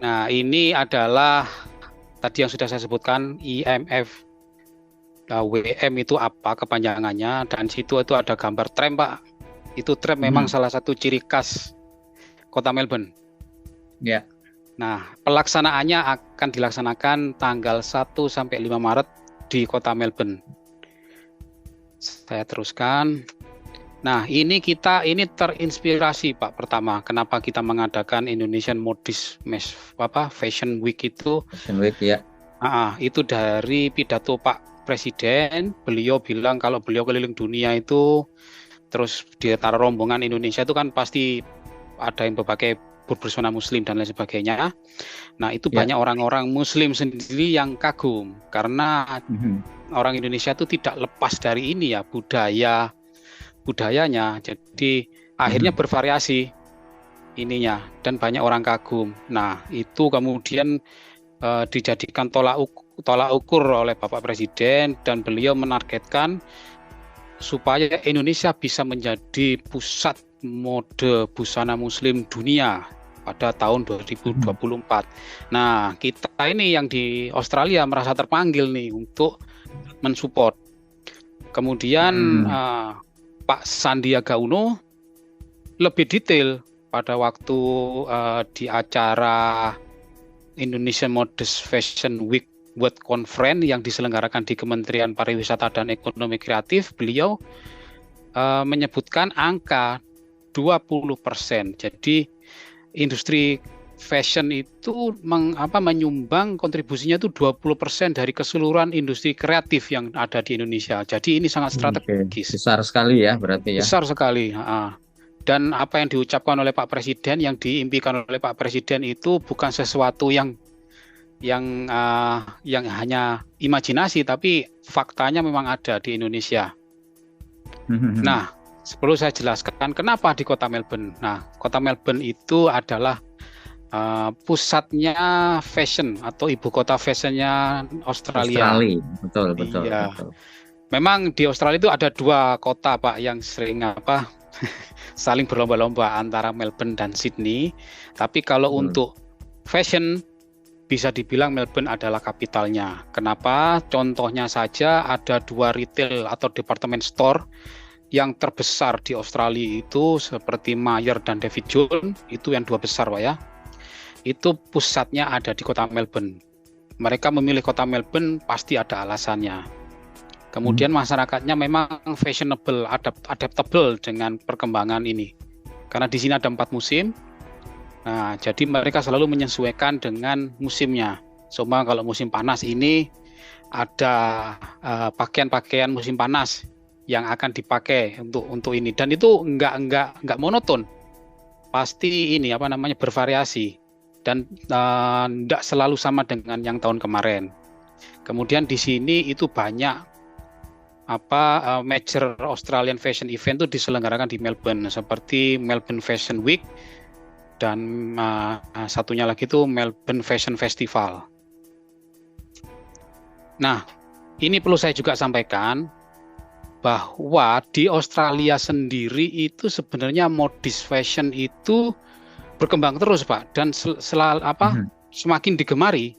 Nah, ini adalah tadi yang sudah saya sebutkan IMF. WM itu apa kepanjangannya, dan situ itu ada gambar tram, Pak. Itu tram memang salah satu ciri khas Kota Melbourne. Ya. Nah, pelaksanaannya akan dilaksanakan tanggal 1 sampai 5 Maret di Kota Melbourne. Saya teruskan. Nah, ini terinspirasi, Pak. Pertama, kenapa kita mengadakan Indonesian Modis Fashion Week itu? Fashion Week, ya. Itu dari pidato Pak Presiden. Beliau bilang kalau beliau keliling dunia itu, terus di antara rombongan Indonesia itu kan pasti ada yang berbagai berbusana Muslim dan lain sebagainya. Nah, itu banyak orang-orang Muslim sendiri yang kagum karena orang Indonesia itu tidak lepas dari ini ya, budayanya. Jadi akhirnya bervariasi ininya dan banyak orang kagum. Nah, itu kemudian dijadikan tolak ukur oleh Bapak Presiden, dan beliau menargetkan supaya Indonesia bisa menjadi pusat mode busana Muslim dunia pada tahun 2024. Nah, kita ini yang di Australia merasa terpanggil nih untuk mensupport. Kemudian Pak Sandiaga Uno lebih detail pada waktu di acara Indonesian Modest Fashion Week World Conference yang diselenggarakan di Kementerian Pariwisata dan Ekonomi Kreatif. Beliau menyebutkan angka 20%. Jadi industri fashion itu menyumbang kontribusinya itu 20% dari keseluruhan industri kreatif yang ada di Indonesia. Jadi ini sangat strategis. Besar sekali ya berarti ya. Besar sekali. Dan apa yang diucapkan oleh Pak Presiden, yang diimpikan oleh Pak Presiden itu bukan sesuatu yang hanya imajinasi, tapi faktanya memang ada di Indonesia. Nah, perlu saya jelaskan kenapa di Kota Melbourne. Nah, Kota Melbourne itu adalah pusatnya fashion atau ibu kota fashionnya Australia. Betul. Memang di Australia itu ada dua kota, Pak, yang sering saling berlomba-lomba antara Melbourne dan Sydney. Tapi kalau untuk fashion bisa dibilang Melbourne adalah kapitalnya. Kenapa? Contohnya saja ada dua retail atau department store yang terbesar di Australia itu seperti Myer dan David Jones, itu yang dua besar, Pak ya. Itu pusatnya ada di Kota Melbourne. Mereka memilih Kota Melbourne pasti ada alasannya. Kemudian masyarakatnya memang fashionable, adaptable dengan perkembangan ini. Karena di sini ada 4 musim. Nah, jadi mereka selalu menyesuaikan dengan musimnya. Cuma kalau musim panas ini ada pakaian-pakaian musim panas yang akan dipakai untuk ini, dan itu enggak monoton. Pasti ini bervariasi dan enggak selalu sama dengan yang tahun kemarin. Kemudian di sini itu banyak major Australian fashion event itu diselenggarakan di Melbourne, seperti Melbourne Fashion Week dan satunya lagi itu Melbourne Fashion Festival. Nah, ini perlu saya juga sampaikan bahwa di Australia sendiri itu sebenarnya modis fashion itu berkembang terus, Pak, dan semakin digemari.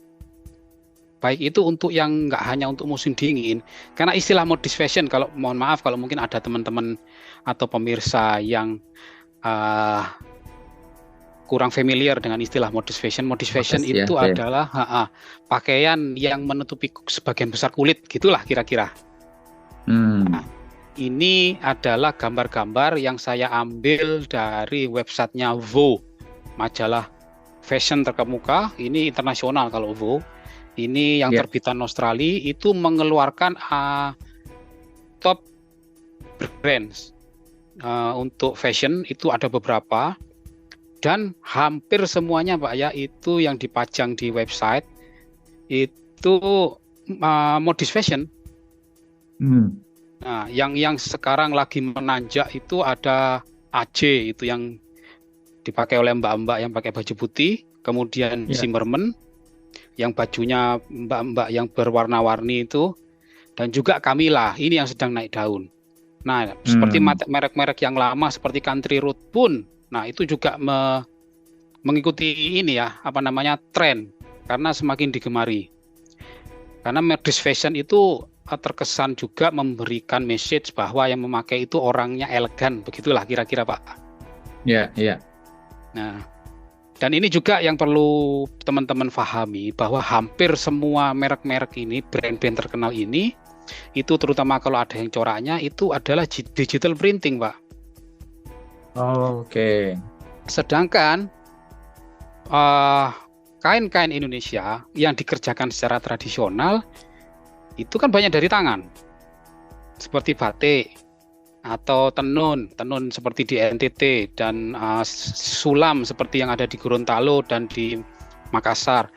Baik itu untuk yang nggak hanya untuk musim dingin, karena istilah modis fashion, kalau mohon maaf kalau mungkin ada teman-teman atau pemirsa yang kurang familiar dengan istilah modis fashion. Modis fashion itu adalah pakaian yang menutupi sebagian besar kulit, gitulah kira-kira. Nah, ini adalah gambar-gambar yang saya ambil dari websitenya Vogue, majalah fashion terkemuka. Ini internasional kalau Vogue. Ini yang terbitan Australia, itu mengeluarkan top brands untuk fashion. Itu ada beberapa, dan hampir semuanya, Pak ya, itu yang dipajang di website itu modis fashion. Nah, yang sekarang lagi menanjak itu ada AJ, itu yang dipakai oleh mbak-mbak yang pakai baju putih. Kemudian Zimmermann yang bajunya mbak-mbak yang berwarna-warni itu, dan juga Camilla, ini yang sedang naik daun. Nah, seperti merek-merek yang lama seperti Country Road pun, nah itu juga mengikuti ini ya, apa namanya, tren, karena semakin digemari. Karena modest fashion itu terkesan juga memberikan message bahwa yang memakai itu orangnya elegan, begitulah kira-kira Pak. Ya, ya. Nah, dan ini juga yang perlu teman-teman pahami, bahwa hampir semua merek-merek ini, brand-brand terkenal ini, itu terutama kalau ada yang coraknya, itu adalah digital printing Pak. Oke. Sedangkan kain-kain Indonesia yang dikerjakan secara tradisional itu kan banyak dari tangan, seperti batik atau tenun seperti di NTT, dan sulam seperti yang ada di Gorontalo dan di Makassar,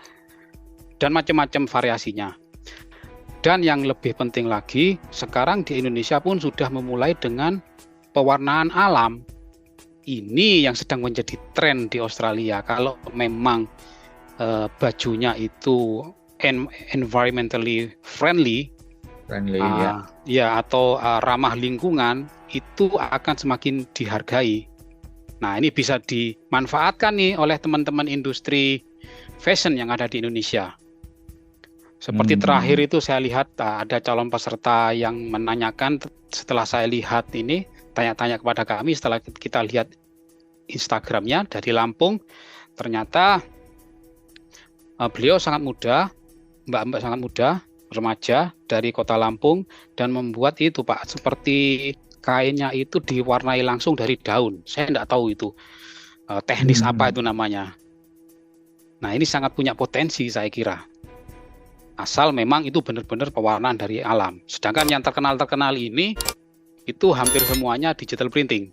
dan macam-macam variasinya. Dan yang lebih penting lagi, sekarang di Indonesia pun sudah memulai dengan pewarnaan alam. Ini yang sedang menjadi tren di Australia. Kalau memang bajunya itu environmentally friendly, ya, atau ramah lingkungan, itu akan semakin dihargai. Nah, ini bisa dimanfaatkan nih oleh teman-teman industri fashion yang ada di Indonesia. Seperti terakhir itu saya lihat ada calon peserta yang menanyakan, setelah saya lihat ini, tanya-tanya kepada kami setelah kita lihat Instagramnya dari Lampung, ternyata beliau sangat muda, mbak-mbak sangat muda, remaja dari kota Lampung, dan membuat itu Pak, seperti kainnya itu diwarnai langsung dari daun. Saya tidak tahu itu teknis apa itu namanya. Nah, ini sangat punya potensi saya kira. Asal memang itu benar-benar pewarnaan dari alam. Sedangkan yang terkenal-terkenal ini, itu hampir semuanya digital printing.